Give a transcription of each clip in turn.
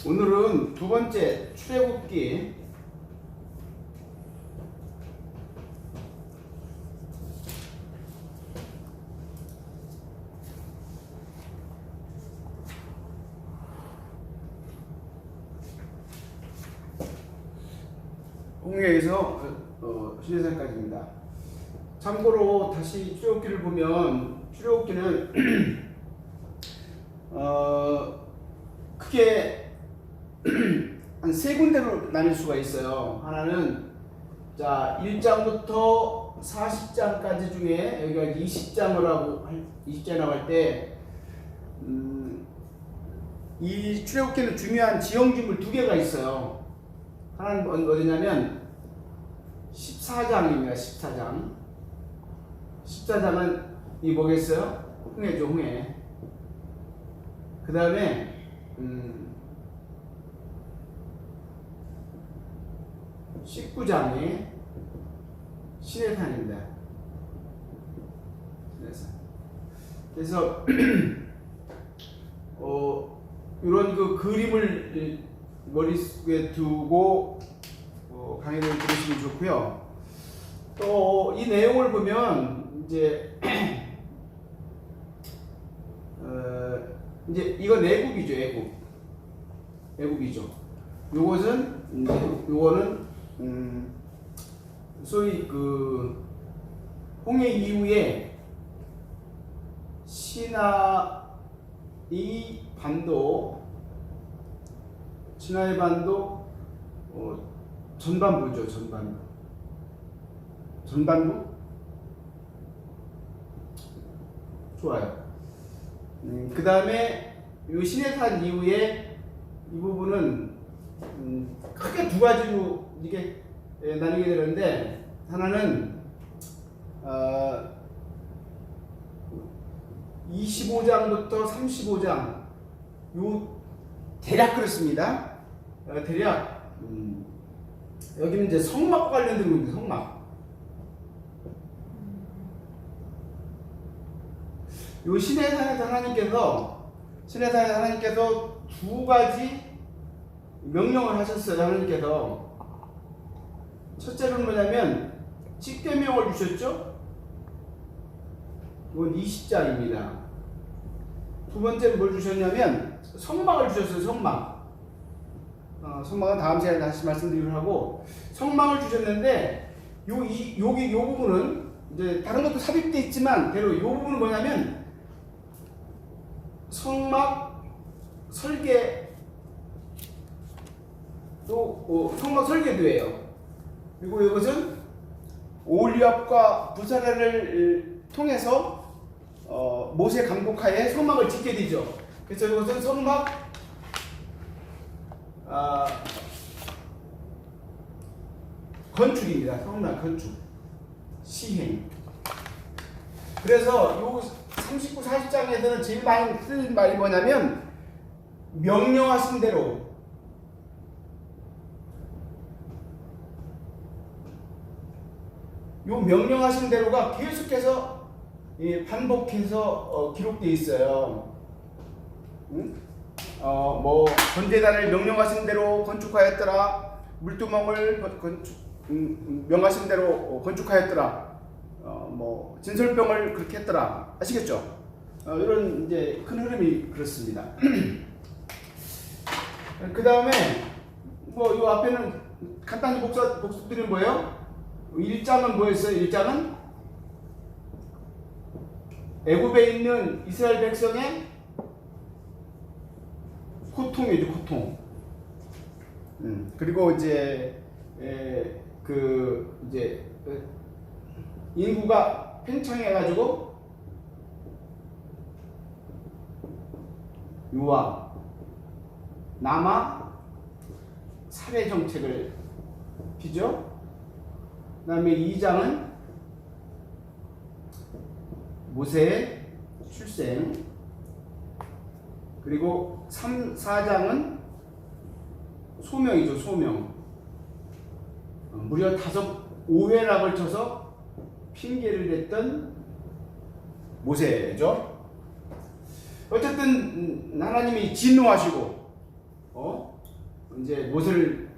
오늘은 두 번째 출애굽기 홍해에서 시내산까지입니다. 참고로 다시 출애굽기를 보면 출애굽기는 크게 한 세 군데로 나뉠 수가 있어요. 하나는 자 1장부터 40장까지 중에 여기가 20장이라고 할 때 이 출애굽기는 중요한 지형지물 두 개가 있어요. 하나는 어디냐면 14장입니다. 14장. 14장은 이 뭐겠어요? 홍해죠, 홍해. 그 다음에 19장이 시내산입니다. 시내산. 그래서 이런 그 그림을 머릿속에 두고 강의를 들으시면 좋고요. 또 이 내용을 보면 이제 이제 이거 애굽이죠, 애굽이죠. 요거는 소위 그 홍해 이후에 시나이 반도 전반부죠. 전반부? 좋아요. 그 다음에 이 시내산 이후에 이 부분은 크게 두 가지로 이게 나뉘게 되는데, 하나는 25장부터 35장 요 대략 그렇습니다. 대략 여기는 이제 성막 관련된 부분입니다. 성막. 요 시내산에서 하나님께서 두 가지 명령을 하셨어요. 하나님께서 첫째는 뭐냐면 십계명을 주셨죠. 이건 20장입니다. 두 번째는 뭘 주셨냐면 성막을 주셨어요. 성막은 다음 시간에 다시 말씀드리도록 하고, 성막을 주셨는데 여기 요 부분은 이제 다른 것도 삽입되어 있지만 대로 요 부분은 뭐냐면 성막 설계도 성막 설계도예요. 그리고 이것은 올리압과 부사라를 통해서 모세 감독하에 성막을 짓게 되죠. 그래서 이것은 성막 건축입니다. 성막 건축 시행. 그래서 요 39, 40장에서는 제일 많이 쓰는 말이 뭐냐면 명령하신 대로, 요 명령하신 대로가 계속해서 반복해서 기록되어 있어요. 뭐 건대단을 명령하신 대로 건축하였더라. 물두멍을 명하신 대로 건축하였더라. 뭐 진설병을 그렇게 했더라. 아시겠죠? 이런 이제 큰 흐름이 그렇습니다. 그 다음에 뭐 이 앞에는 간단히 복습드린 뭐예요? 1장은 뭐였어요? 1장은 애굽에 있는 이스라엘 백성의 고통이죠, 고통. 그리고 이제 인구가 팽창해가지고 유아, 남아 살해 정책을 피죠. 그 다음에 2장은 모세의 출생, 그리고 3, 4장은 소명이죠, 소명. 무려 5회나 걸쳐서 핑계를 댔던 모세죠. 어쨌든 하나님이 진노하시고 이제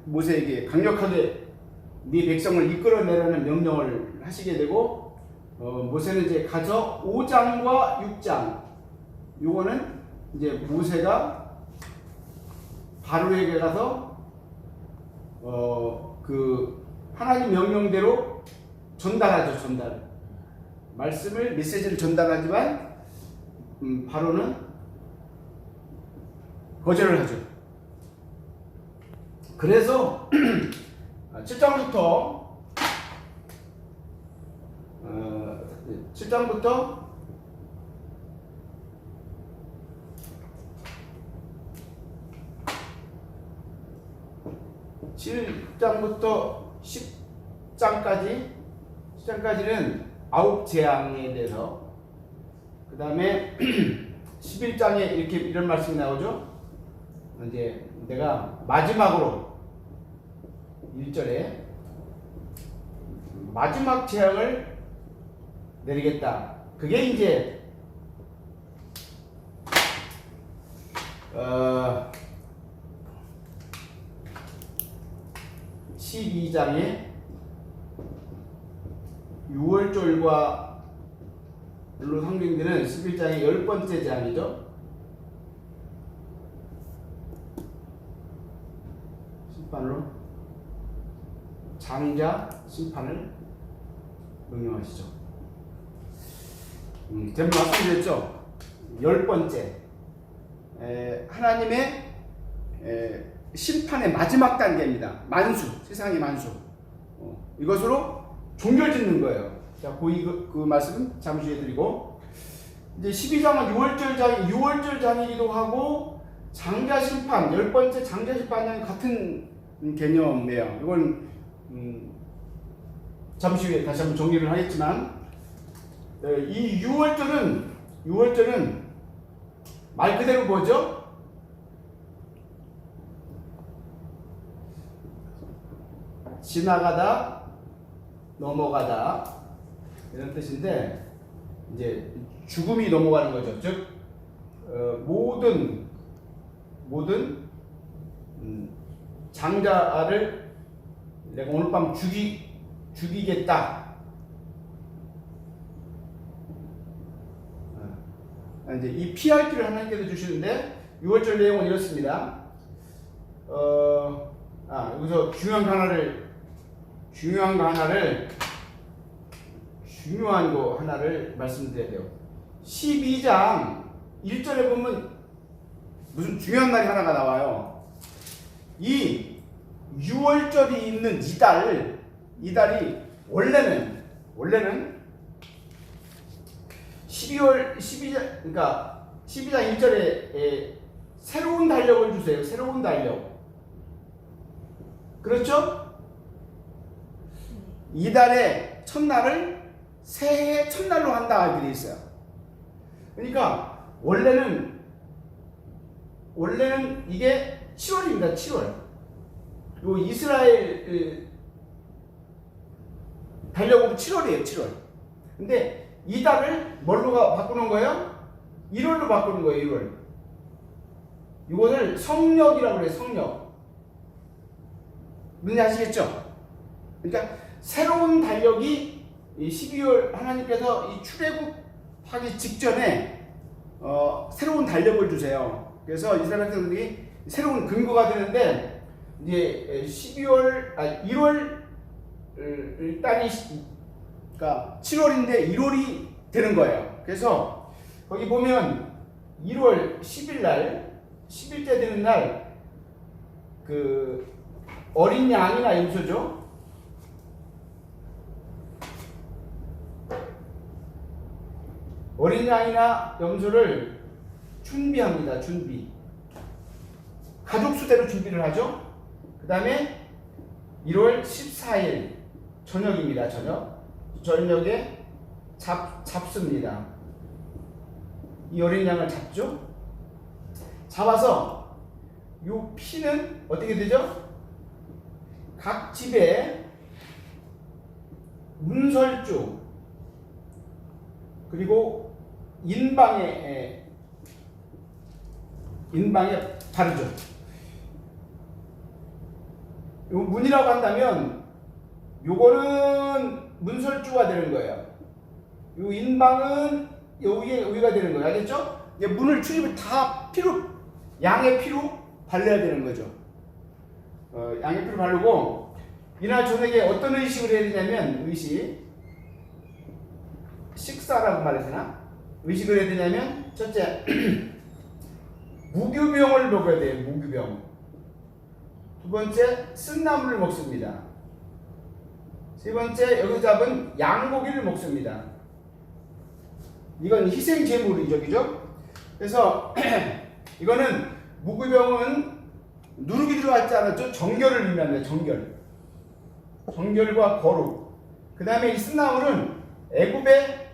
모세에게 강력하게 네 백성을 이끌어내라는 명령을 하시게 되고, 모세는 이제 가서 5장과 6장, 요거는 이제 모세가 바로에게 가서 그 하나님 명령대로 전달하죠. 말씀을, 메시지를 전달하지만 바로는 거절을 하죠. 그래서 7장부터 10장까지는 9재앙에 대해서, 그 다음에 11장에 이런 말씀이 나오죠. 이제 내가 마지막으로 1절에 마지막 재앙을 내리겠다. 그게 이제 12장에 6월절과 로 상징되는 11장의 10번째 재앙이죠. 심판으로 장자 심판을 명령하시죠. 대부분 말씀드렸죠. 10번째 하나님의 심판의 마지막 단계입니다. 만수, 세상의 만수. 이것으로 종결짓는 거예요. 자, 그 말씀은 잠시 후에 드리고, 이제 12장은 6월절장이기도 하고, 장자심판, 10번째 장자심판은 같은 개념이에요. 이건 잠시 후에 다시 한번 정리를 하겠지만, 이 6월절은 말 그대로 뭐죠? 지나가다, 넘어가다, 이런 뜻인데, 이제 죽음이 넘어가는 거죠. 즉 모든 장자를 내가 오늘 밤 죽이겠다. 이제 이 PRP를 하나님께서 주시는데, 6월절 내용은 이렇습니다. 여기서 중요한 거 하나를 말씀드려야 돼요. 12장 1절에 보면 무슨 중요한 날이 하나가 나와요. 이 6월절이 있는 이달이 원래는 12장 1절에 새로운 달력을 주세요. 새로운 달력. 그렇죠? 이달의 첫날을 새해 첫날로 한다 이렇게 돼 있어요. 그러니까 원래는 이게 7월입니다. 7월. 요 이스라엘 달력으로 7월이에요. 7월. 근데 이 달을 뭘로 바꾸는 거예요? 1월로 바꾸는 거예요. 1월. 이것을 성력이라고 그래요. 성력. 뭔지 아시겠죠? 그러니까 새로운 달력이 12월 하나님께서 이 출애굽하기 직전에 새로운 달력을 주세요. 그래서 이스라엘 백성들이 새로운 근거가 되는데, 이제 1월 달이 그러니까 7월인데 1월이 되는 거예요. 그래서 거기 보면 1월 10일 날 10일째 되는 날 그 어린 양이나 염소죠. 어린 양이나 염소를 준비합니다. 가족 수대로 준비를 하죠. 그 다음에 1월 14일 저녁입니다. 저녁에 잡습니다. 이 어린 양을 잡죠. 잡아서 이 피는 어떻게 되죠? 각 집에 문설주 그리고 인방에 바르죠. 요 문이라고 한다면 요거는 문설주가 되는 거예요. 요 인방은 요 위에 의가 되는 거예요. 알겠죠? 이제 문을 출입을 다 양의 피로 발라야 되는 거죠. 양의 피로 바르고 이날 저녁에 어떤 의식을 해야 되냐면 식사라고 말했나? 의식을 해야 되냐면 첫째 무교병을 먹어야 돼요. 무교병. 두 번째 쓴나물을 먹습니다. 세 번째 여기서 잡은 양고기를 먹습니다. 이건 희생 제물이죠, 그죠? 그래서 이거는 무교병은 누룩이 들어갔지 않았죠? 정결을 의미합니다. 정결과 거룩. 그 다음에 이 쓴나물은 애굽의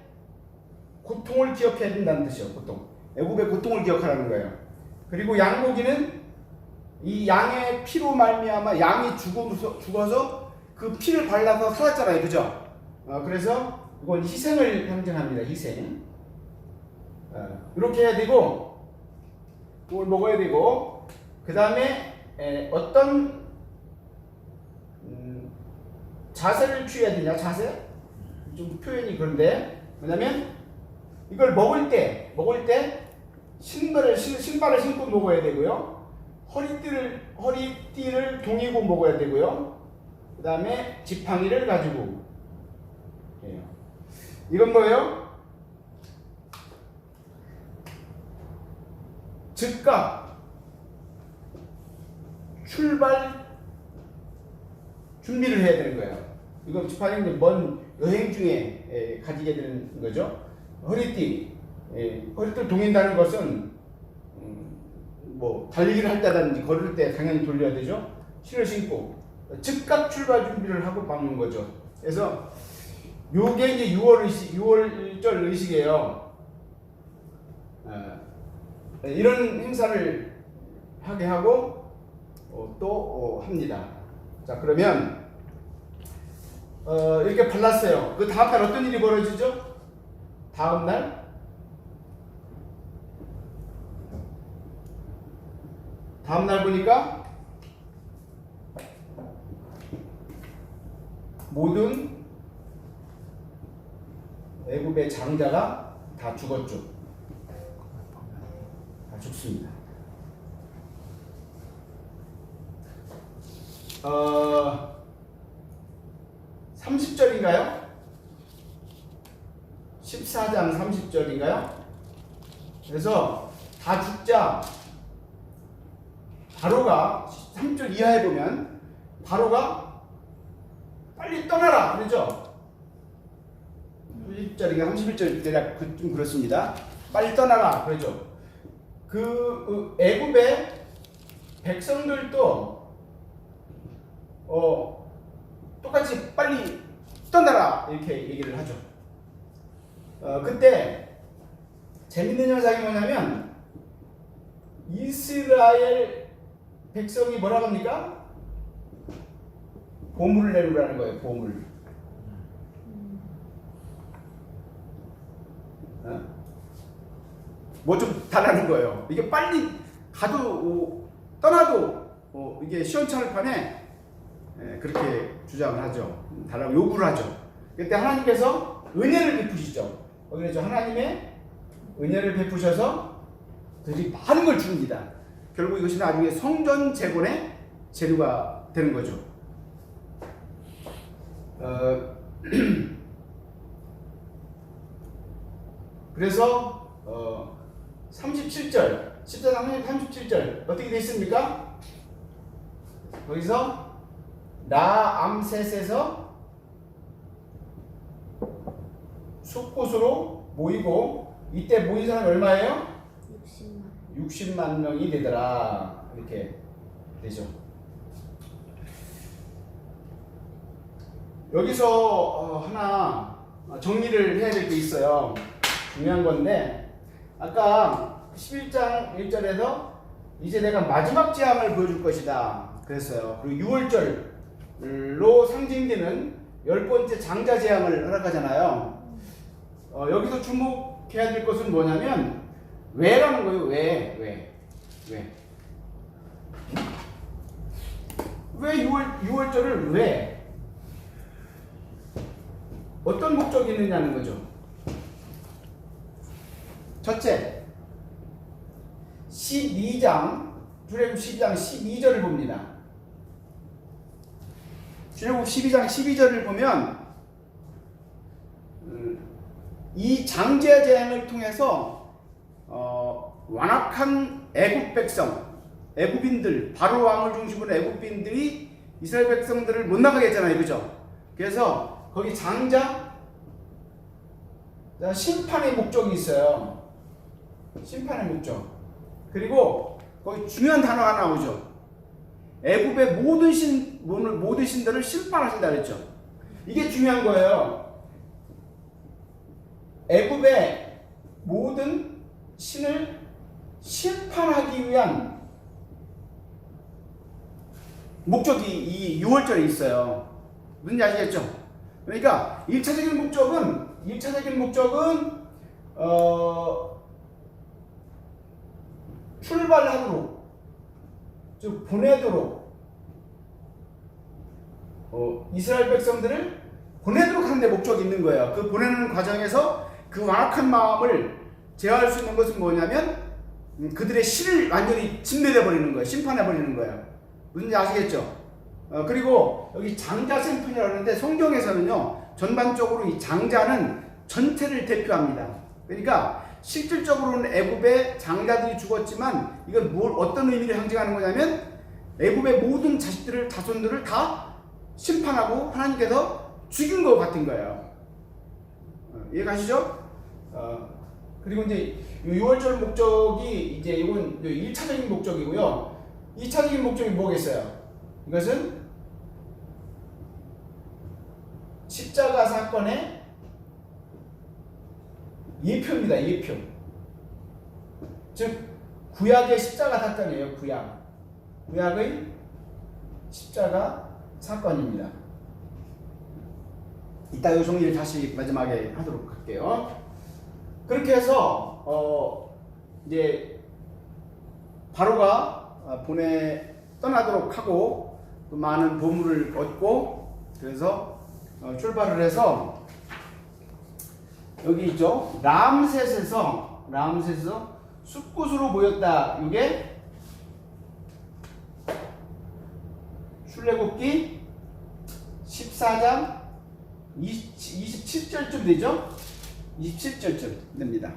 고통을 기억해야 된다는 뜻이에요. 애굽의 고통을 기억하라는 거예요. 그리고 양고기는 이 양의 피로 말미암아 양이 죽어서 그 피를 발라서 살았잖아요, 그죠? 그래서 이건 희생을 상징합니다. 희생. 이렇게 해야 되고, 그걸 먹어야 되고, 그 다음에 어떤 자세를 취해야 되냐? 자세? 좀 표현이 그런데 뭐냐면 이걸 먹을 때 신발을 신고 먹어야 되고요. 허리띠를 동이고 먹어야 되고요. 그 다음에 지팡이를 가지고 해요. 이건 뭐예요? 즉각 출발 준비를 해야 되는 거예요. 이건 지팡이는 먼 여행 중에 가지게 되는 거죠. 허리띠를 동인다는 것은 뭐 달리기를 할 때라든지 걸을 때 당연히 돌려야 되죠. 신을 신고 즉각 출발 준비를 하고 막는 거죠. 그래서 요게 이제 6월절 의식이에요. 이런 행사를 하게 하고 또 합니다. 자, 그러면 이렇게 발랐어요. 그 다음 날 어떤 일이 벌어지죠? 다음 날 보니까 모든 애굽의 장자가 다 죽었죠. 다 죽습니다. 30절인가요? 14장 30절인가요? 그래서 다 죽자 바로가 3절 이하에 보면 바로가 빨리 떠나라 그러죠. 30절인가 31절 대략 좀 그렇습니다. 빨리 떠나라 그러죠. 그 애굽의 백성들도 똑같이 빨리 떠나라 이렇게 얘기를 하죠. 그때 재밌는 현상이 뭐냐면 이스라엘 백성이 뭐라고 합니까? 보물을 내놓으라는 거예요. 보물. 뭐 좀 달라는 거예요. 이게 빨리 가도 떠나도 이게 시원찮을 판에 그렇게 주장을 하죠. 달라고 요구를 하죠. 그때 하나님께서 은혜를 베푸시죠. 그래서 하나님의 은혜를 베푸셔서 그들이 많은 걸 줍니다. 결국 이것이 나중에 성전 재건의 재료가 되는 거죠. 그래서 37절 14장 37절 어떻게 되어 있습니까? 거기서 라암셋에서 숲곳으로 모이고 이때 모인 사람이 얼마예요? 60만 명이 되더라. 이렇게 되죠. 여기서 하나 정리를 해야 될 게 있어요. 중요한 건데 아까 11장 1절에서 이제 내가 마지막 재앙을 보여줄 것이다 그랬어요. 그리고 6월절로 상징되는 10번째 장자 재앙을 허락하잖아요. 여기서 주목해야 될 것은 뭐냐면 왜라는 거예요. 왜 왜 6월절을 왜? 어떤 목적이 있느냐는 거죠. 첫째, 12장, 출애굽 12장 12절을 봅니다. 출애굽 12장 12절을 보면 이 장제 제행을 통해서 완악한 애굽 백성, 애굽인들, 바로 왕을 중심으로 애굽인들이 이스라엘 백성들을 못 나가게 했잖아요, 그죠? 그래서 거기 장자 심판의 목적이 있어요. 심판의 목적. 그리고 거기 중요한 단어가 나오죠. 애굽의 모든 신들을 심판하신다 그랬죠. 이게 중요한 거예요. 애굽의 모든 신을 심판하기 위한 목적이 이 6월절에 있어요. 무슨 아시겠죠? 그러니까 1차적인 목적은 출발하도록, 즉 보내도록, 이스라엘 백성들을 보내도록 하는 데 목적이 있는 거예요. 그 보내는 과정에서 그 완악한 마음을 제어할 수 있는 것은 뭐냐면 그들의 실을 완전히 진멸해 버리는 거예요. 심판해 버리는 거예요. 무슨지 아시겠죠? 그리고 여기 장자 심판이라고 하는데 성경에서는요 전반적으로 이 장자는 전체를 대표합니다. 그러니까 실질적으로는 애굽의 장자들이 죽었지만 이건 어떤 의미를 상징하는 거냐면 애굽의 모든 자손들을 다 심판하고 하나님께서 죽인 것 같은 거예요. 이해가시죠? 그리고 이제 6월절 목적이 이제 이건 1차적인 목적이고요. 2차적인 목적이 뭐겠어요? 이것은 십자가 사건의 예표입니다. 예표. 즉 구약의 십자가 사건이에요. 구약의 십자가 사건입니다. 이따 이 정리를 다시 마지막에 하도록 할게요. 그렇게 해서 이제 바로가 떠나도록 하고 또 많은 보물을 얻고 그래서 출발을 해서 여기 있죠. 람셋에서 숫곳으로 모였다. 이게 출애굽기 14장 27절쯤 되죠? 27절쯤 됩니다.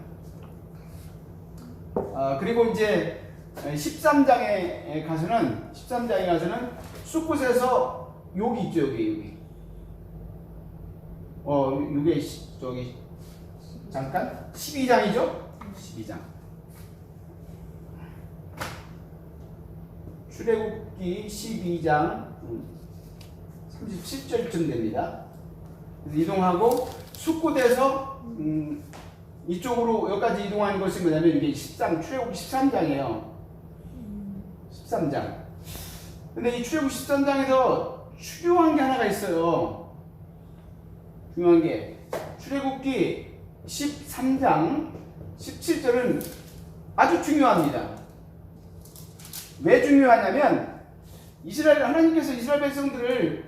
그리고 이제 13장에 가서는 숫곳에서 여기 있죠. 여기. 이게 저기 잠깐 12장이죠? 12장. 출애굽기 12장 37절쯤 됩니다. 그래서 이동하고 숫곳에서 이쪽으로 여기까지 이동하는 것이 뭐냐면 이게 출애굽기 13장이에요. 13장. 근데 이 출애굽기 13장에서 중요한 게 하나가 있어요. 중요한 게 출애굽기 13장 17절은 아주 중요합니다. 왜 중요하냐면 하나님께서 이스라엘 백성들을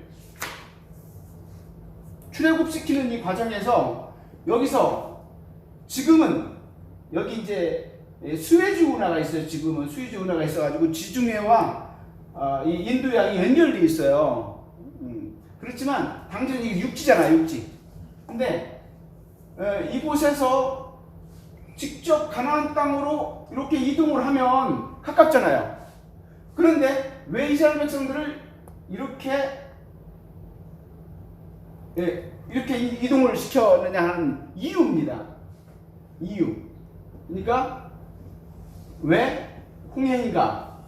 출애굽시키는 이 과정에서 여기서 지금은 여기 이제 수에즈 운하가 있어요. 지금은 수에즈 운하가 있어가지고 지중해와 이 인도양이 연결되어 있어요. 그렇지만 당시는 이게 육지잖아요. 육지. 근데 이곳에서 직접 가나안 땅으로 이렇게 이동을 하면 가깝잖아요. 그런데 왜 이스라엘 백성들을 이렇게 이동을 시켰느냐 하는 이유입니다. 이유. 그러니까 왜 홍해인가?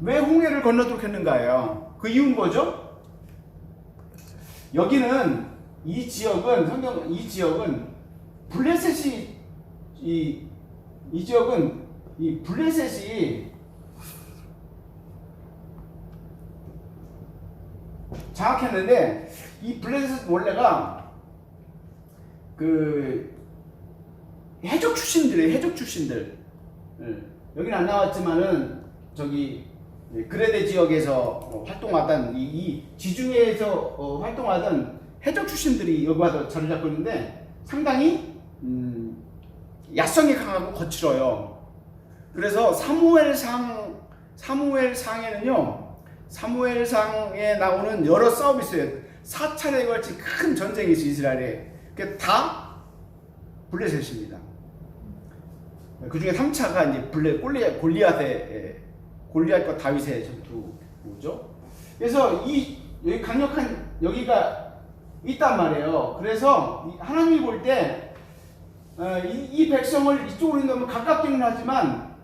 왜 홍해를 건너도록 했는가예요. 그 이유는 뭐죠? 여기는 이 지역은 블레셋이 이 지역은 이 블레셋이 장악했는데 이 블레셋 원래가 그 해적 출신들이에요. 해적 출신들. 여기는 안 나왔지만은 저기 그레데 지역에서 활동하던 이 지중해에서 활동하던 해적 출신들이 여기 와서 자리 잡고 있는데 상당히 야성이 강하고 거칠어요. 그래서 사무엘상에 나오는 여러 싸움이 있어요. 4차례에 걸친 큰 전쟁이 있어요, 이스라엘에. 그게 다 블레셋입니다. 그 중에 3차가 이제 골리앗과 다윗의 전투죠. 그래서 여기 강력한 여기가 있단 말이에요. 그래서 하나님이 볼 때 이 백성을 이쪽으로 인도하면 가깝기는 하지만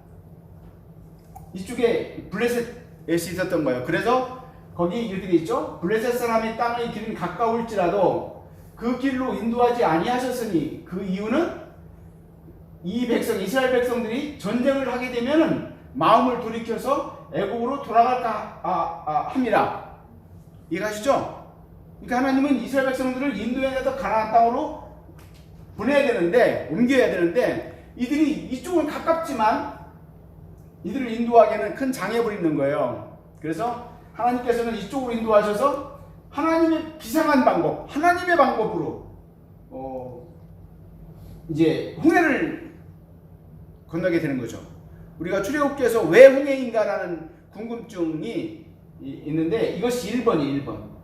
이쪽에 블레셋에 있었던 거예요. 그래서 거기 이렇게 돼 있죠. 블레셋 사람의 땅의 길은 가까울지라도 그 길로 인도하지 아니하셨으니 그 이유는 이 백성 이스라엘 백성들이 전쟁을 하게 되면은 마음을 돌이켜서 애국으로 돌아갈까 함이라. 이해가시죠? 그러니까 하나님은 이스라엘 백성들을 인도해내서 가나안 땅으로 보내야 되는데, 옮겨야 되는데 이들이 이쪽은 가깝지만 이들을 인도하기에는 큰 장애물이 있는 거예요. 그래서 하나님께서는 이쪽으로 인도하셔서 하나님의 비상한 방법, 하나님의 방법으로 이제 홍해를 건너게 되는 거죠. 우리가 출애굽기에서 왜 홍해인가라는 궁금증이 있는데 이것이 1번이고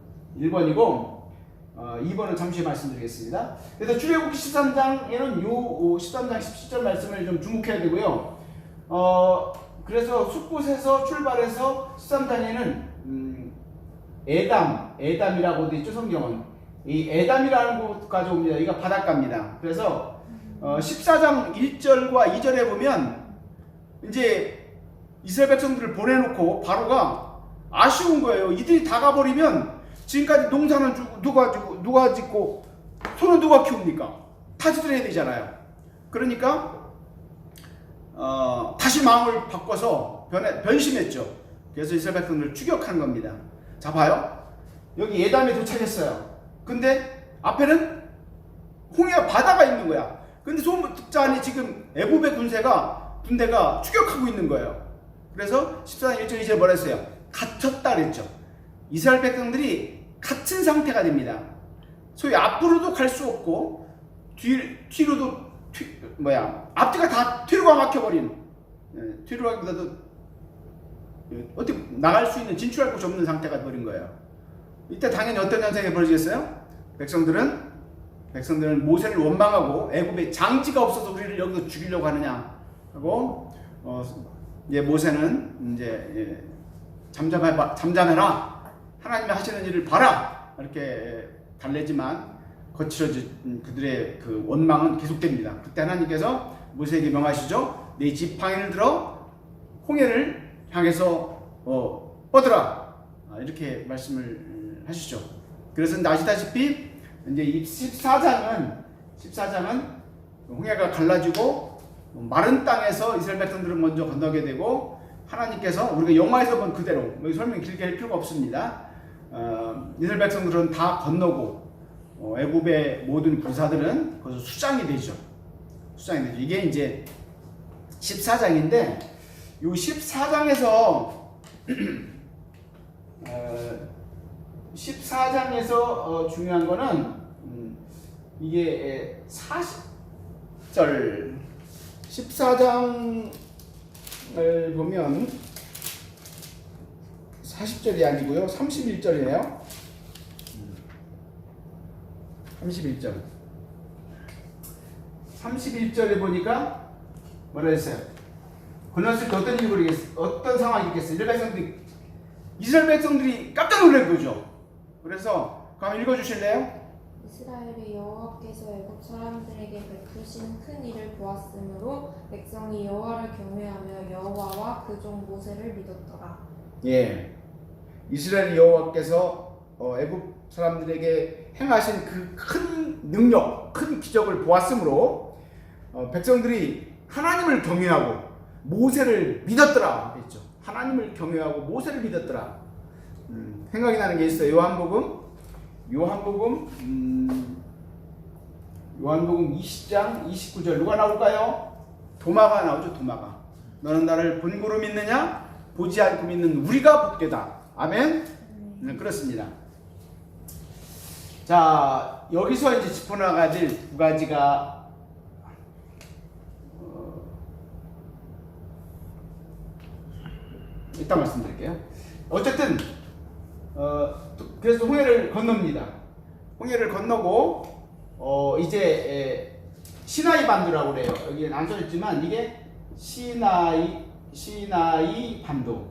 2번은 잠시 후에 말씀드리겠습니다. 그래서 출애굽기 13장에는 요 13장 17절 말씀을 좀 주목해야 되고요. 그래서 숫곳에서 출발해서 13장에는 에담이라고 되어 있죠, 성경은. 이 에담이라는 곳까지 옵니다. 여기가 바닷가입니다. 그래서 14장 1절과 2절에 보면 이제 이스라엘 백성들을 보내놓고 바로가 아쉬운 거예요. 이들이 다 가버리면 지금까지 농사는 누가 짓고 소는 누가 키웁니까? 타지들 해야 되잖아요. 그러니까 다시 마음을 바꿔서 변심했죠. 그래서 이스라엘 백성들을 추격한 겁니다. 자, 봐요. 여기 예담에 도착했어요. 근데 앞에는 홍해와 바다가 있는 거야. 근데 소문 듣자 하니 지금 애굽의 군대가 추격하고 있는 거예요. 그래서 14장 1절 2절 뭐라 했어요? 갇혔다 그랬죠. 이스라엘 백성들이 갇힌 상태가 됩니다. 소위 앞으로도 갈 수 없고 뒤로도 앞뒤가 다 뒤로가 막혀버린, 뒤로 가기보다도 어떻게 나갈 수 있는, 진출할 곳이 없는 상태가 되어버린 거예요. 이때 당연히 어떤 현상이 벌어지겠어요? 백성들은 모세를 원망하고 애굽에 장지가 없어서 우리를 여기서 죽이려고 하느냐 하고 이제 모세는 이제 잠잠해라, 하나님이 하시는 일을 봐라, 이렇게 달래지만 거칠어진 그들의 그 원망은 계속됩니다. 그때 하나님께서 모세에게 명하시죠. 네 지팡이를 들어 홍해를 향해서 뻗으라, 이렇게 말씀을 하시죠. 그래서 아시다시피 이제 14장은 홍해가 갈라지고 마른 땅에서 이스라엘 백성들은 먼저 건너게 되고, 하나님께서 우리가 영화에서 본 그대로 여기 설명 길게 할 필요가 없습니다. 이스라엘 백성들은 다 건너고 애굽의 모든 군사들은 거기서 수장이 되죠. 이게 이제 14장인데 이 14장에서 14장에서 중요한 거는 이게 40절 14장을 보면 40절이 아니고요 31절이에요. 31절에 보니까 뭐라 했어요? 건넜을 때 어떤 상황이 있겠어요? 이스라엘 백성들이 깜짝 놀랄 거죠. 그래서 한번 읽어주실래요? 이스라엘의 여호와께서 애굽 사람들에게 베푸신 큰 일을 보았으므로 백성이 여호와를 경외하며 여호와와 그 종 모세를 믿었더라. 예, 이스라엘 여호와께서 애굽 사람들에게 행하신 그 큰 능력, 큰 기적을 보았으므로 백성들이 하나님을 경외하고 모세를 믿었더라 했죠. 하나님을 경외하고 모세를 믿었더라. 생각이 나는 게 있어요. 요한복음 20장 29절 누가 나올까요? 도마가 나오죠. 도마가. 너는 나를 본고로 믿느냐? 보지 않고 믿는 우리가 복되다. 아멘. 그렇습니다. 자, 여기서 이제 짚어나가야 될 두 가지가 이따 말씀드릴게요. 어쨌든 그래서 홍해를 건넙니다. 홍해를 건너고 이제 시나이 반도라고 그래요. 여기는 안 써있지만 이게 시나이 반도.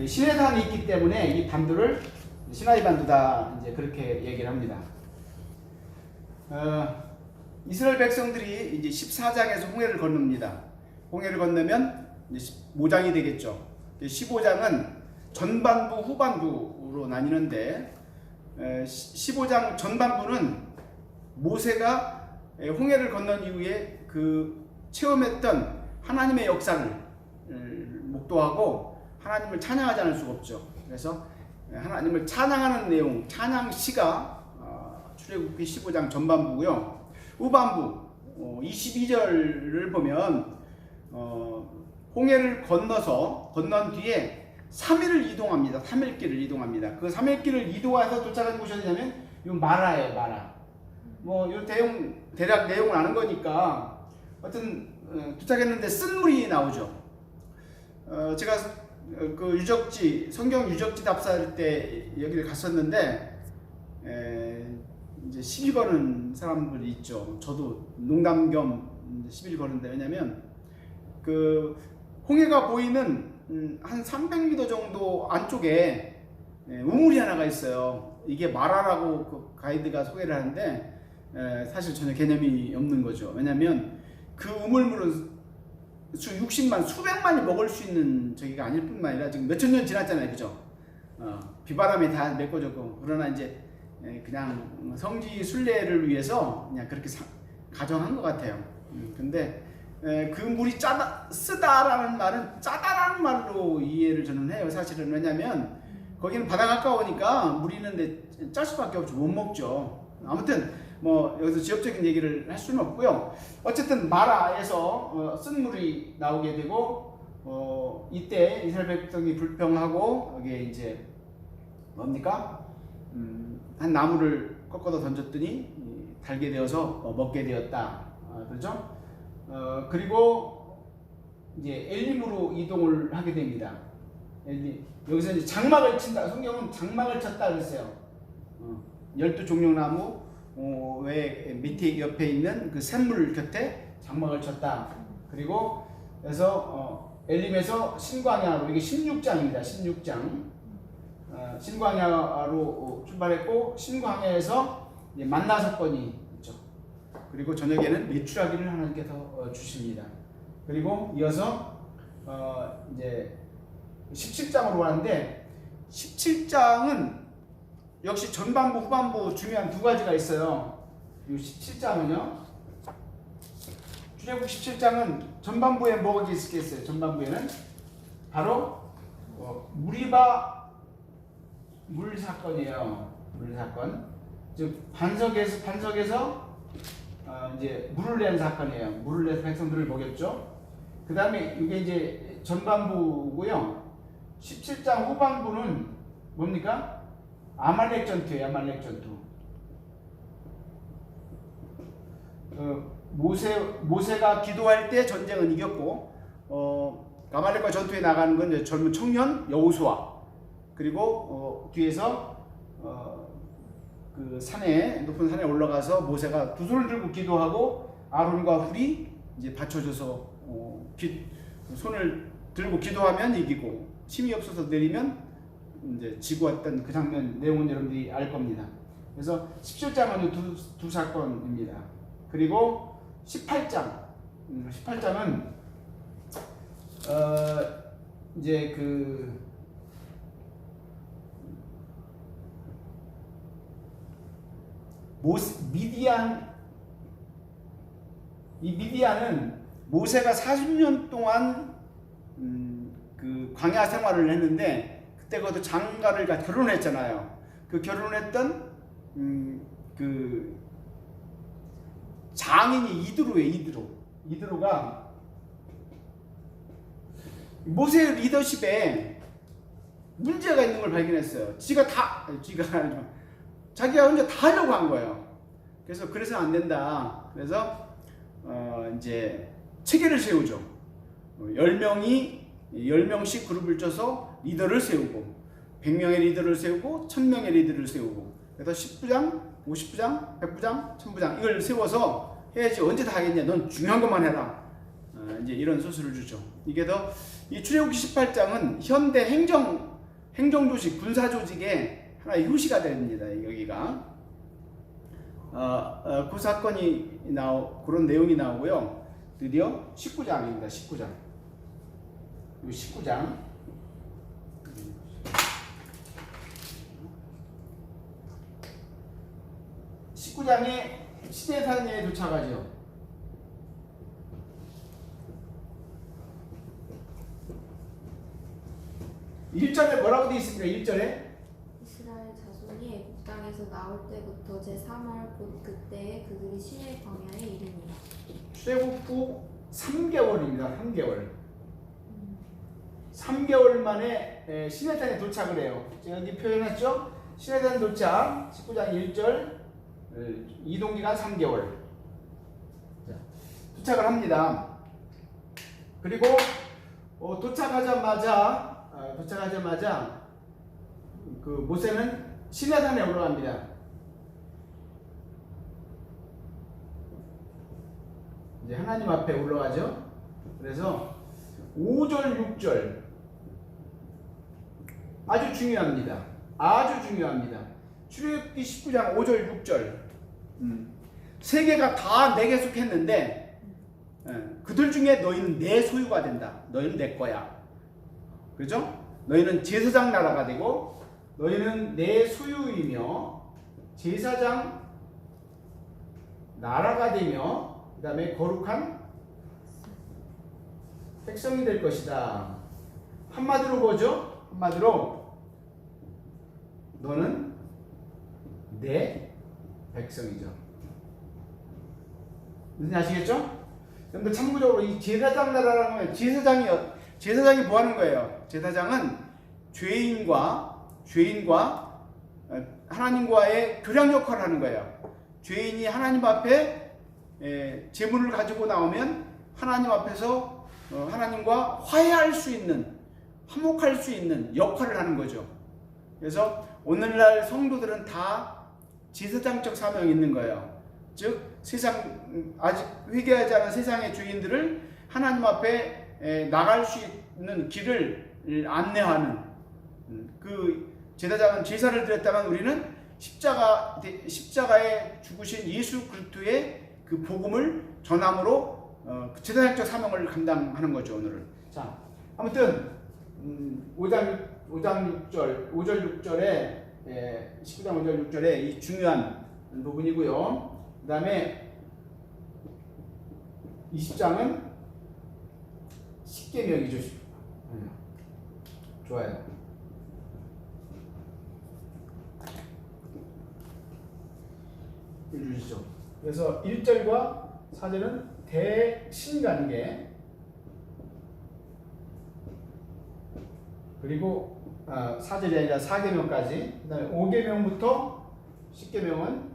시내산이 있기 때문에 이 반도를 시나이 반도다 이제 그렇게 얘기를 합니다. 이스라엘 백성들이 이제 14장에서 홍해를 건넙니다. 홍해를 건너면 이제 15장이 되겠죠. 15장은 전반부 후반부로 나뉘는데 15장 전반부는 모세가 홍해를 건넌 이후에 그 체험했던 하나님의 역사를 목도하고 하나님을 찬양하지 않을 수가 없죠. 그래서 하나님을 찬양하는 내용, 찬양시가 출애굽기 15장 전반부고요. 후반부 22절을 보면 홍해를 건넌 뒤에 3일을 이동합니다. 3일길을 이동합니다. 그 3일길을 이동해서 도착한 곳이 어디냐면 이 마라예요. 마라. 뭐 이 대략 내용을 아는 거니까 어떤 도착했는데 쓴 물이 나오죠. 제가 그 유적지 성경 유적지 답사할 때 여기를 갔었는데 이제 시비 거는 사람들이 있죠. 저도 농담 겸 시비를 거는데 왜냐면 그 홍해가 보이는 한 300m 정도 안쪽에 우물이 하나가 있어요. 이게 마라라고 그 가이드가 소개를 하는데 사실 전혀 개념이 없는 거죠. 왜냐면 그 우물물은 수 60만 수백만이 먹을 수 있는 저기가 아닐 뿐만 아니라 지금 몇천 년 지났잖아요. 그죠? 비바람에 다 메꿔졌고 그러나 이제 그냥 성지 순례를 위해서 그냥 그렇게 가정한 것 같아요. 근데 그 물이 쓰다라는 말은 짜다라는 말로 이해를 저는 해요. 사실은 왜냐면 거기는 바다 가까우니까 물이 있는데 짤 수밖에 없죠. 못 먹죠. 아무튼 뭐 여기서 지역적인 얘기를 할 수는 없고요. 어쨌든 마라에서 쓴 물이 나오게 되고 이때 이스라엘 백성이 불평하고 여기에 이제 뭡니까? 한 나무를 꺾어서 던졌더니 달게 되어서 먹게 되었다. 그렇죠? 그리고 이제 엘림으로 이동을 하게 됩니다. 여기서 이제 장막을 친다. 성경은 장막을 쳤다 그랬어요. 12종려나무 왜 밑에 옆에 있는 그 샘물 곁에 장막을 쳤다. 그리고 그래서 엘림에서 신광야로 이게 16장입니다. 16장 신광야로 출발했고 신광야에서 만나 사건이 있죠. 그리고 저녁에는 메추라기를 하나님께서 주십니다. 그리고 이어서 이제 17장으로 가는데 17장은 역시 전반부 후반부 중요한 두 가지가 있어요. 이 17장은요. 출애굽 17장은 전반부에 뭐가 있겠어요? 전반부에는 바로 무리바 물 사건이에요. 물 사건. 즉 반석에서 이제 물을 낸 사건이에요. 물을 내서 백성들을 먹였죠. 그 다음에 이게 이제 전반부고요. 17장 후반부는 뭡니까? 아말렉 전투예요. 아말렉 전투. 모세가 기도할 때 전쟁은 이겼고 아말렉과 전투에 나가는 건 이제 젊은 청년 여호수아 그리고 뒤에서 그 산에 높은 산에 올라가서 모세가 두 손을 들고 기도하고 아론과 훌이 이제 받쳐줘서 손을 들고 기도하면 이기고 힘이 없어서 내리면 이제 지고 왔던 그 장면 내용은 여러분들이 알 겁니다. 그래서 17장은 두 사건입니다. 그리고 18장은 이제 그 미디안은 모세가 40년 동안 그 광야 생활을 했는데 그때 그것도 장가를 결혼했잖아요. 그 결혼했던 그 장인이 이드로예요. 이드로가 모세의 리더십에 문제가 있는 걸 발견했어요. 자기가 혼자 다 하려고 한 거예요. 그래서 안 된다. 그래서 이제 체계를 세우죠. 10명씩 그룹을 쪄서 리더를 세우고 100명의 리더를 세우고 1000명의 리더를 세우고 그래서 10부장, 50부장, 100부장, 1000부장 이걸 세워서 해야지 언제 다 하겠냐. 넌 중요한 것만 해라. 이제 이런 소스를 주죠. 이게 이 출애굽기 18장은 현대 행정조직, 군사조직의 하나의 효시가 됩니다. 여기가 그 사건이 그런 내용이 나오고요. 드디어 19장입니다. 19장. 이 19장. 19장에 시내산에 도착하죠. 1절에 뭐라고 되어 있습니까? 1절에 이스라엘 자손이 애굽 땅에서 나올 때부터 제3월 곧 그때에 그들이 시내 광야에 이르니. 출애굽 후 3개월입니다. 3개월 만에 시내산에 도착을 해요. 제가 여기 표현했죠? 시내산 도착 19장 1절 이동기간 3개월. 자, 도착을 합니다. 그리고 도착하자마자 그 모세는 시내산에 올라갑니다. 이제 하나님 앞에 올라가죠. 그래서 5절, 6절 아주 중요합니다. 출애굽기 19장 5절, 6절 세 개가 다 내게 속했는데 그들 중에 너희는 내 소유가 된다. 너희는 내 거야. 그죠? 너희는 제사장 나라가 되고 너희는 내 소유이며 제사장 나라가 되며 그 다음에 거룩한 백성이 될 것이다. 한마디로 뭐죠? 너는 내 백성이죠. 무슨 아시겠죠? 여러분들 참고적으로 이 제사장 나라라는 건 제사장이 뭐 하는 거예요? 제사장은 죄인과 하나님과의 교량 역할을 하는 거예요. 죄인이 하나님 앞에 제물을 가지고 나오면 하나님 앞에서 하나님과 화해할 수 있는, 화목할 수 있는 역할을 하는 거죠. 그래서 오늘날 성도들은 다 제사장적 사명이 있는 거예요. 즉 아직 회개하지 않은 세상의 죄인들을 하나님 앞에 나갈 수 있는 길을 안내하는 그 제사장은 제사를 드렸다면 우리는 십자가에 죽으신 예수 그리스도의 그 복음을 전함으로 제사장적 사명을 감당하는 거죠. 오늘은. 자, 아무튼 5장 6절에 19장 5절 6절에 이 중요한 부분이고요. 그 다음에 20장은 십계명이죠. 좋아요. 읽어주시죠. 그래서 1절과 4절은 대신관계, 그리고 4절이 아니라 4계명까지, 그 다음에 5계명부터 10계명은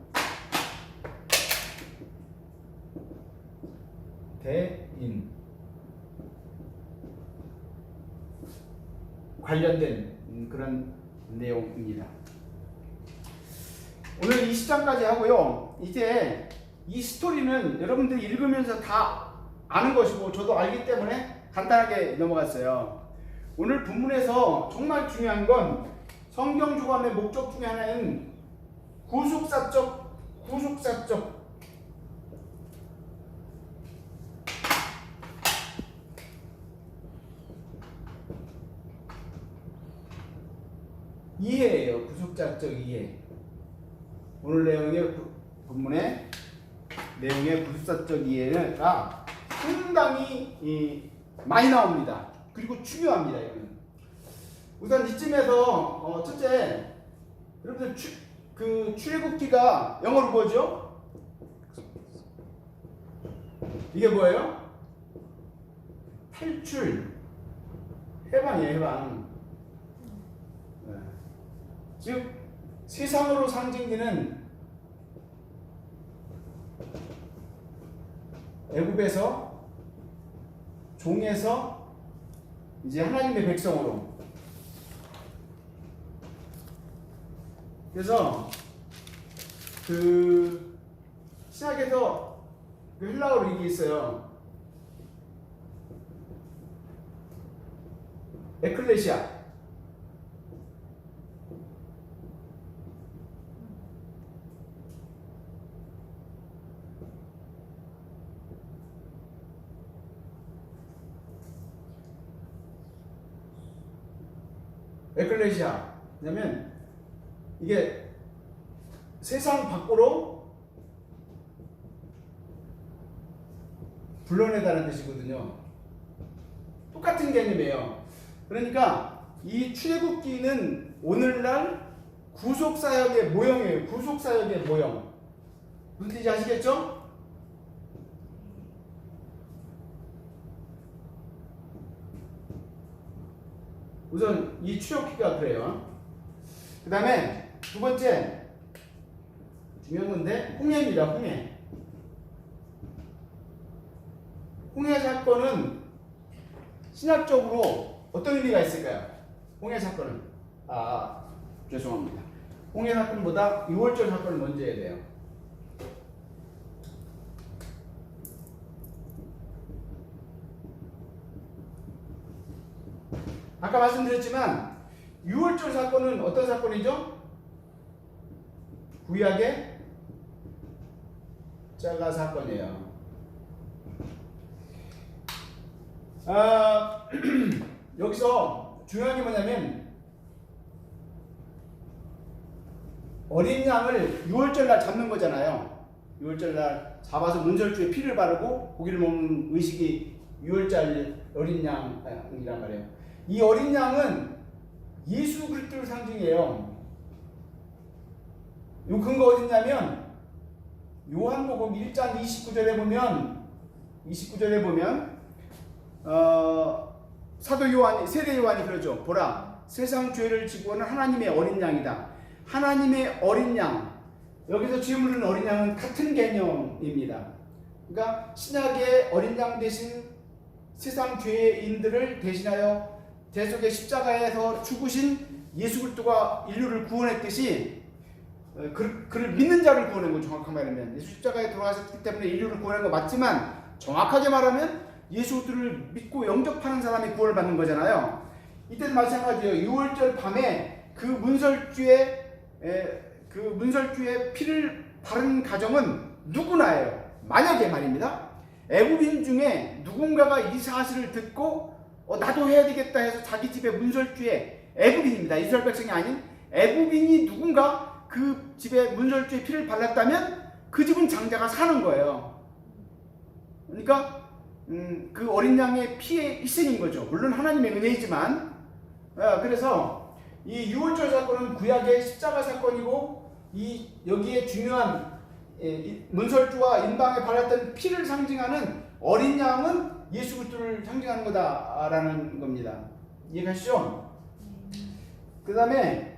대인 관련된 그런 내용입니다. 오늘 20장까지 하고요. 이제 이 스토리는 여러분들이 읽으면서 다 아는 것이고 저도 알기 때문에 간단하게 넘어갔어요. 오늘 본문에서 정말 중요한 건 성경 주관의 목적 중에 하나인 구속사적 이해예요. 구속사적 이해. 오늘 내용의 본문의 내용의 구속사적 이해가 상당히 많이 나옵니다. 그리고 중요합니다. 이거는. 우선 이쯤에서 첫째, 여러분들 그 출애굽기가 영어로 뭐죠? 이게 뭐예요? 탈출. 해방이에요, 해방. 네. 즉 세상으로 상징되는 애굽에서 종에서 이제 하나님의 백성으로. 그래서 그 신약에서 그 헬라어로 이게 있어요. 에클레시아. 에클레시아. 왜냐면 이게 세상 밖으로 불러내다는 뜻이거든요. 똑같은 개념이에요. 그러니까 이 출애굽기는 오늘날 구속사역의 모형이에요. 구속사역의 모형. 무슨 뜻인지 아시겠죠? 우선 이 출애굽기가 그래요. 그 다음에 두 번째 중요한 건데 홍해입니다. 홍해. 홍해 사건은 신학적으로 어떤 의미가 있을까요? 홍해 사건은 죄송합니다. 홍해 사건보다 6월절 사건을 먼저 해야 돼요. 아까 말씀드렸지만 6월절 사건은 어떤 사건이죠? 구약의 십자가 사건이에요. 여기서 중요한 게 뭐냐면 어린 양을 6월절날 잡는 거잖아요. 6월절날 잡아서 문설주에 피를 바르고 고기를 먹는 의식이 6월절 어린 양이란 말이에요. 이 어린 양은 예수 그리스도를 상징해요. 요 근거 어딨냐면 요한복음 1장 29절에 보면 사도 요한이, 세례 요한이 그러죠. 보라, 세상 죄를 지고 오는 하나님의 어린 양이다. 하나님의 어린 양. 여기서 지금 부르는 어린 양은 같은 개념입니다. 그러니까 신약의 어린 양 대신 세상 죄인들을 대신하여 대속의 십자가에서 죽으신 예수 그리스도가 인류를 구원했듯이 그를 믿는 자를 구원한 건 정확하게 말하면 예수 십자가에 돌아가셨기 때문에 인류를 구원한 거 맞지만 정확하게 말하면 예수 그리스도를 믿고 영접하는 사람이 구원을 받는 거잖아요. 이때는 마찬가지예요. 6월절 밤에 그 문설주에 피를 바른 가정은 누구나예요. 만약에 말입니다. 애굽인 중에 누군가가 이 사실을 듣고 나도 해야 되겠다 해서 자기 집에 문설주에 애굽인입니다. 이스라엘 백성이 아닌 애굽인이 누군가 그 집에 문설주에 피를 발랐다면 그 집은 장자가 사는 거예요. 그러니까 그 어린 양의 피의 희생인 거죠. 물론 하나님의 은혜이지만. 그래서 이 6월절 사건은 구약의 십자가 사건이고 여기에 중요한 문설주와 인방에 발랐던 피를 상징하는 어린 양은 예수 그리스도를 상징하는 거다라는 겁니다. 이해가시죠? 그 다음에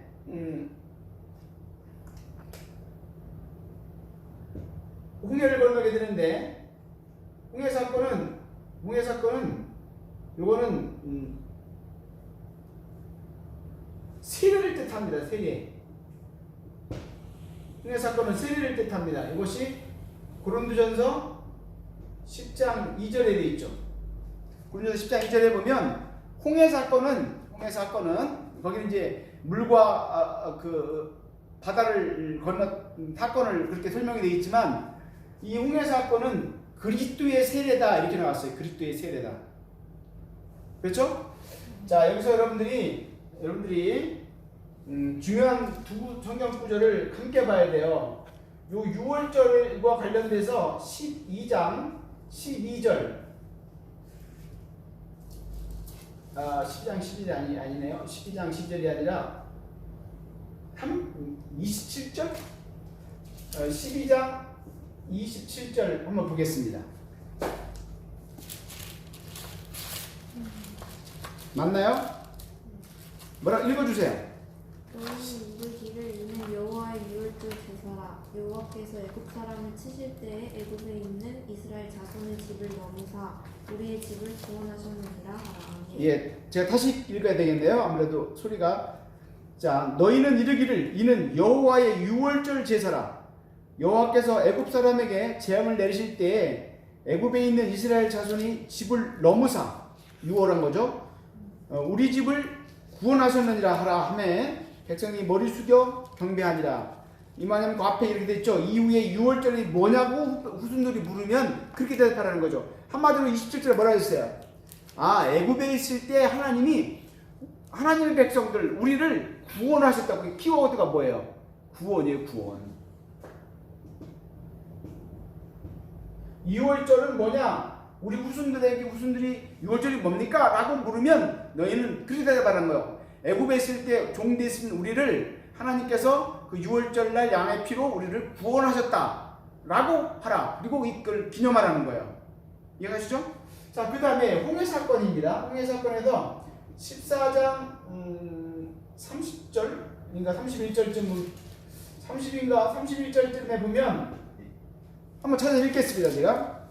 홍해를 건너게 되는데 홍해 사건은 요거는 세례를 뜻합니다. 세례. 홍해 사건은 세례를 뜻합니다. 이것이 고린도전서 10장 2절에 되어 있죠. 고린도전서 10장 2절에 보면 홍해 사건은 거기는 이제 물과 그 바다를 건너 사건을 그렇게 설명이 되어 있지만 이 홍해 사건은 그리스도의 세례다 이렇게 나왔어요. 그리스도의 세례다. 그렇죠? 자, 여기서 여러분들이 중요한 두 성경 구절을 함께 봐야 돼요. 요 6월절과 관련돼서 12장 12절 12장 12절이 아니네요. 12장 10절이 아니라 27절 12장 27절 한번 보겠습니다. 맞나요? 뭐라 읽어주세요. 너희는 이르기를 이는 여호와의 유월절 제사라. 여호와께서 애굽 사람을 치실 때에 애굽에 있는 이스라엘 자손의 집을 넘으사 우리의 집을 구원하셨느니라 하라. 예, 제가 다시 읽어야 되겠네요. 아무래도 소리가. 자, 너희는 이르기를 이는 여호와의 유월절 제사라. 여호와께서 애굽 사람에게 재앙을 내리실 때에 애굽에 있는 이스라엘 자손이 집을 넘으사 유월한 거죠. 우리 집을 구원하셨느니라 하라 하매 백성이 머리 숙여 경배하니라. 이만하면 그 앞에 이렇게 돼 있죠. 이후에 유월절이 뭐냐고 후손들이 물으면 그렇게 대답하라는 거죠. 한마디로 27절에 뭐라 했어요? 아, 애굽에 있을 때 하나님이 하나님의 백성들 우리를 구원하셨다고. 키워드가 뭐예요? 구원이에요. 구원. 유월절은 뭐냐? 우리 후손들이 유월절이 뭡니까? 라고 물으면 너희는 그렇게 대답하는 거예요. 애굽에 있을 때 종되신 우리를 하나님께서 그 유월절 날 양의 피로 우리를 구원하셨다 라고 하라. 그리고 이걸 기념하라는 거예요. 이해가시죠? 자, 그 다음에 홍해 사건입니다. 홍해 사건에서 14장 30절인가 31절쯤 30인가 31절쯤에 보면 한번 찾아 읽겠습니다. 제가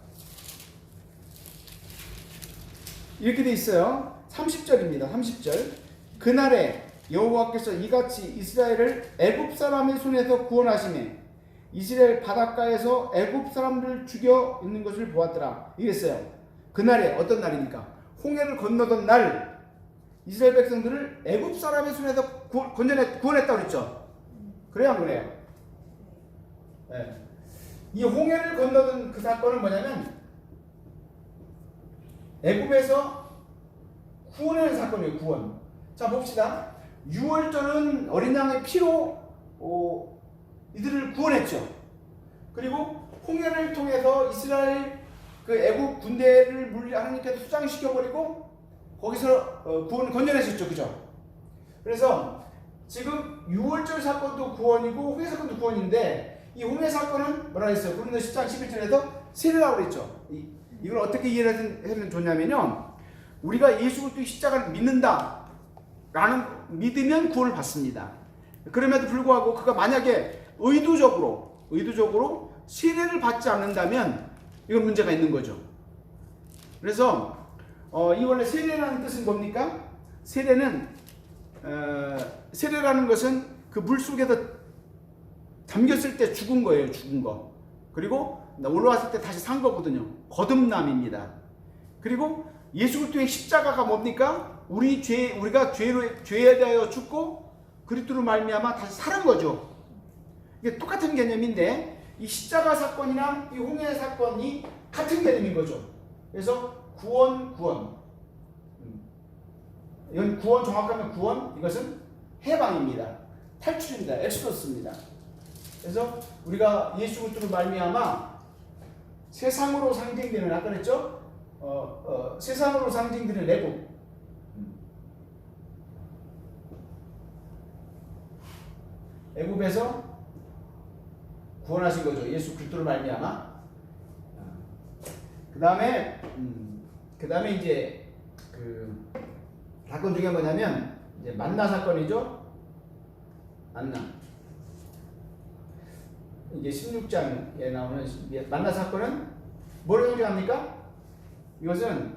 이렇게 돼 있어요. 30절입니다. 30절. 그날에 여호와께서 이같이 이스라엘을 애굽 사람의 손에서 구원하시매 이스라엘 바닷가에서 애굽 사람들을 죽여 있는 것을 보았더라. 이랬어요. 그날에 어떤 날입니까? 홍해를 건너던 날 이스라엘 백성들을 애굽 사람의 손에서 구원했다고 그랬죠. 그래요, 안 그래요? 네. 이 홍해를 건너던 그 사건은 뭐냐면 애굽에서 구원하는 사건이에요. 구원. 자, 봅시다. 유월절은 어린 양의 피로 이들을 구원했죠. 그리고 홍해를 통해서 이스라엘 그 애굽 군대를 하나님께서 수장시켜버리고 거기서 구원을 건져내셨죠. 그죠? 그래서 지금 유월절 사건도 구원이고 홍해 사건도 구원인데 이 홍해 사건은 뭐라 했어요? 고린도 10장 11절에서 세례라고 그랬죠. 이걸 어떻게 이해를 하면 좋냐면요. 우리가 예수 그리스도의 십자가를 믿는다 라는 믿으면 구원을 받습니다. 그럼에도 불구하고 그가 만약에 의도적으로 세례를 받지 않는다면 이건 문제가 있는 거죠. 그래서 이 원래 세례라는 뜻은 뭡니까? 세례라는 것은 그 물속에서 잠겼을 때 죽은 거예요. 죽은 거. 그리고 올라왔을 때 다시 산 거거든요. 거듭남입니다. 그리고 예수 그리스도의 십자가가 뭡니까? 우리가 죄에 대하여 죽고 그리스도로 말미암아 다시 사는 거죠. 이게 똑같은 개념인데 이 십자가 사건이랑 이 홍해 사건이 같은 개념인 거죠. 그래서 구원. 이건 구원, 정확하면 구원, 이것은 해방입니다. 탈출입니다. 엑소더스입니다. 그래서 우리가 예수 그리스도로 말미암아 세상으로 상징되는, 아까 그랬죠? 세상으로 상징되는 애굽, 애굽에서 구원하신 거죠. 예수 그리스도로 말미암아. 그 다음에 이제 그 사건 중에 뭐냐면 이제 만나 사건이죠. 만나. 이게 16장에 나오는 만나 사건은 뭐를 상징합니까? 이것은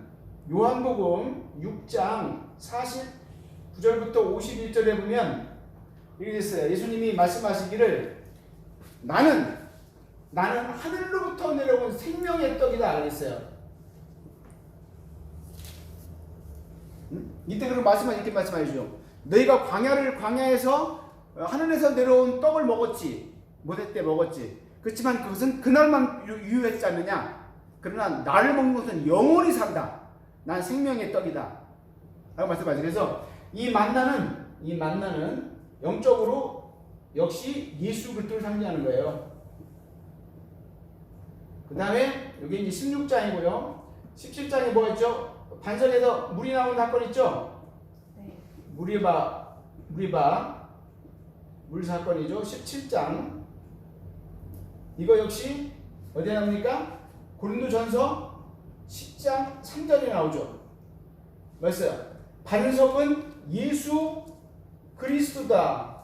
요한복음 6장 49절부터 51절에 보면 이렇게 있어요. 예수님이 말씀하시기를 나는 하늘로부터 내려온 생명의 떡이다 그랬어요. 이때 그럼 이렇게 말씀하시죠. 너희가 광야에서 하늘에서 내려온 떡을 먹었지. 모세 때 먹었지. 그렇지만 그것은 그날만 유효했지 않느냐. 그러나 나를 먹는 것은 영원히 산다. 난 생명의 떡이다 라고 말씀하시죠. 그래서 이 만나는 영적으로 역시 예수 그리스도를 상징하는 거예요. 그 다음에 여기 이제 16장이고요. 17장이 뭐였죠? 반석에서 물이 나오는 사건 있죠? 네. 물 사건이죠. 17장. 이거 역시 어디에 나옵니까? 고린도전서 10장 3절에 나오죠. 뭐였어요? 반석은 예수 그리스도다.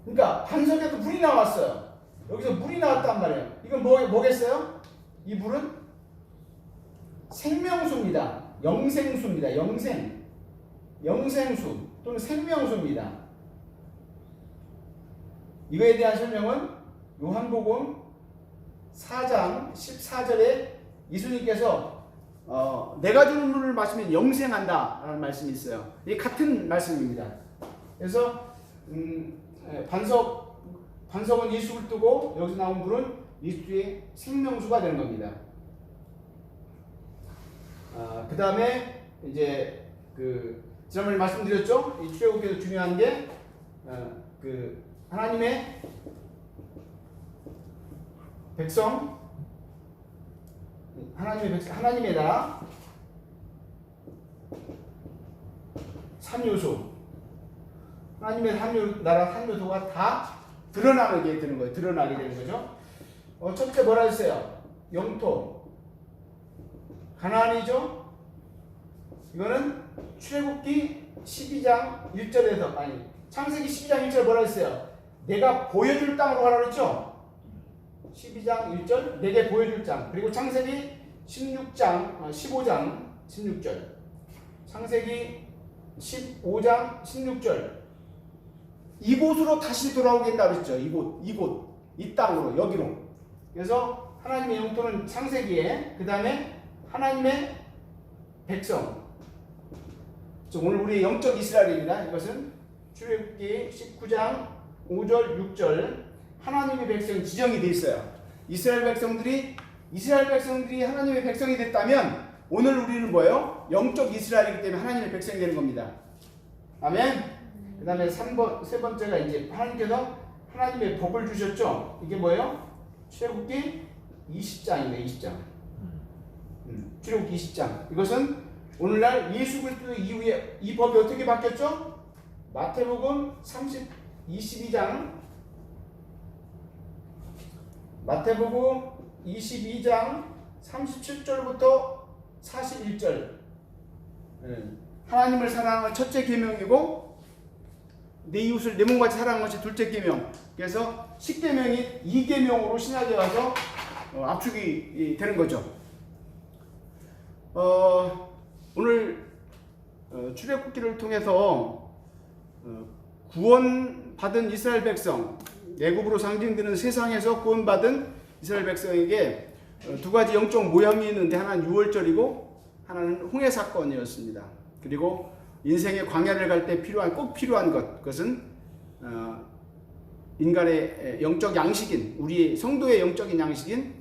그러니까 반석에도 물이 나왔어요. 여기서 물이 나왔단 말이에요. 이건 뭐겠어요? 이 물은 생명수입니다. 영생수입니다. 영생수 또는 생명수입니다. 이거에 대한 설명은 요한복음 4장 14절에 예수님께서 내가 주는 물을 마시면 영생한다 라는 말씀이 있어요. 이 같은 말씀입니다. 그래서 반석은 예수 그리스도고 여기서 나온 물은 예수의 생명수가 되는 겁니다. 그 다음에 이제 지난번에 말씀드렸죠. 이 출애굽기에서 중요한 게 하나님의 백성, 하나님의 나라 3요소, 하나님의 나라 3요소가 다 드러나게 되는 거예요. 드러나게 되는 거죠. 첫째 뭐라 했어요? 영토, 가나안이죠. 이거는 출애굽기 12장 1절에서 창세기 12장 1절 뭐라 했어요? 내가 보여줄 땅으로 가라 그랬죠. 12장 1절 내게 보여줄 땅. 그리고 창세기 15장 16절, 창세기 15장 16절 이곳으로 다시 돌아오겠다 그랬죠. 이 땅으로, 여기로. 그래서 하나님의 영토는 창세기에, 그 다음에 하나님의 백성, 오늘 우리의 영적 이스라엘입니다. 이것은 출애굽기 19장 5절 6절 하나님의 백성이 지정이 되어 있어요. 이스라엘 백성들이 하나님의 백성이 됐다면 오늘 우리는 뭐예요? 영적 이스라엘이기 때문에 하나님의 백성이 되는 겁니다. 아멘. 그 다음에 세 번째가 이제 하나님께서 하나님의 법을 주셨죠. 이게 뭐예요? 출애굽기 20장입니다. 20장. 출애굽기 20장. 이것은 오늘날 예수 그리스도 이후에 이 법이 어떻게 바뀌었죠? 마태복음 22장 37절부터 41절. 하나님을 사랑하는 첫째 계명이고 내 이웃을 내 몸같이 사랑하는 것이 둘째 계명. 그래서 10계명이 2계명으로 신약에 와서 압축이 되는 거죠. 오늘 출애굽기를 통해서 구원받은 이스라엘 백성, 애굽으로 상징되는 세상에서 구원받은 이스라엘 백성에게 두 가지 영적 모형이 있는데 하나는 유월절이고 하나는 홍해 사건이었습니다. 그리고 인생의 광야를 갈 때 꼭 필요한 그것은 인간의 영적 양식인, 우리 성도의 영적인 양식인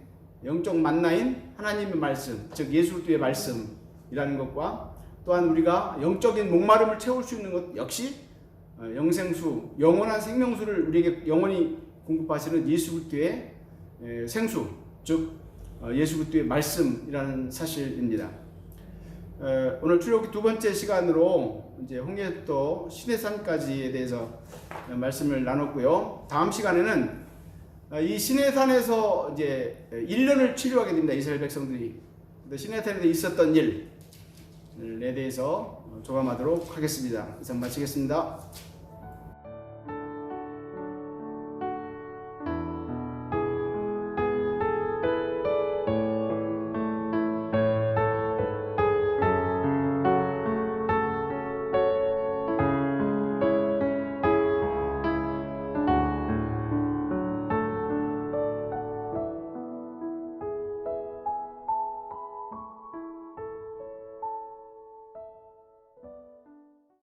영적 만나인 하나님의 말씀, 즉 예수 그리스도의 말씀이라는 것과 또한 우리가 영적인 목마름을 채울 수 있는 것 역시 영생수, 영원한 생명수를 우리에게 영원히 공급하시는 예수 그리스도의 생수, 즉 예수 그리스도의 말씀이라는 사실입니다. 오늘 출애굽기 두 번째 시간으로 이제 홍해부터 시내산까지에 대해서 말씀을 나눴고요. 다음 시간에는 이 시내산에서 이제 1년을 치료하게 됩니다. 이스라엘 백성들이. 시내산에서 있었던 일에 대해서 조감하도록 하겠습니다. 이상 마치겠습니다.